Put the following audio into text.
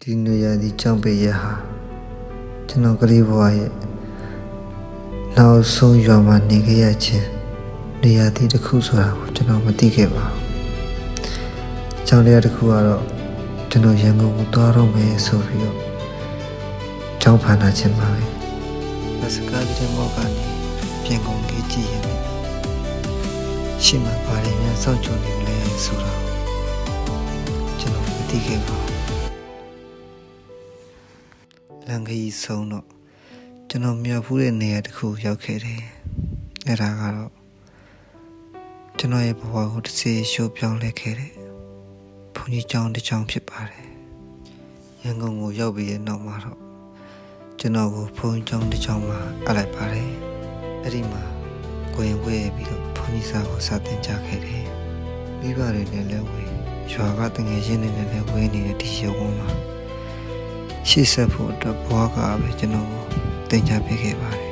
ဒီနေရာဒီကြောင့်ပဲရဟာကျွန်တော်ကလေးဘဝရဲ့နောက်ဆုံးရွာမှာနေခဲ့ရခြင်းနေရာဒီတစ်ခုဆိုတာကိုကျွန်တော်မသိခဲ့ပါဘူး။ကျောင်းလေးတစ်ခုကတော့ကျွန်တော်ရန်ကုန်ကိုသွားတော့မယ်ဆိုပြီးတော့ကျောင်းဖန်လာခြင်းပါပဲ။လက်စကားတဲ့မောက်ကနေပြင်ကုန်ကြီးကြည့်ရင်ရှင်းမှာပါတယ်များစောင့်ကြနေလဲဆိုတော့ကျွန်တော်မသိခဲ့ပါဘူး။လမ်းကြီးဆုံးတော့ကျွန်တော်မြောက်ဖူးတဲ့နေရာတစ်ခုရောက်ခဲ့တယ်။အဲ့ဒါကတော့ကျွန်တော်ရဲ့ဘဝကိုတစ်စီရှိုးပြောင်းလဲခဲ့တယ်။ဘုန်းကြီးကျောင်းတစ်ကျောင်းဖြစ်ပါတယ်။ရန်ကုန်ကိုရောက်ပြီးတဲ့နောက်မှာတော့ကျွန်တော်ကိုဘုန်းကြီးကျောင်းတစ်ကျောင်းမှာအပ်လိုက်ပါတယ်။အဲ့ဒီမှာကိုရင်ဝဲပြီးတော့ဘုန်းကြီးစာကိုစာသင်ကြားခဲ့တယ်။မိဘတွေနဲ့လည်းဝဲရွာကတငယ်ချင်းတွေနဲ့လည်းဝဲနေတဲ့ဒီရုံမှာရှေ့ဆက်ဖို့အတွက်ဘဝကပဲကျွန်တော်ကိုသင်ကြားပေးခဲ့ပါတယ်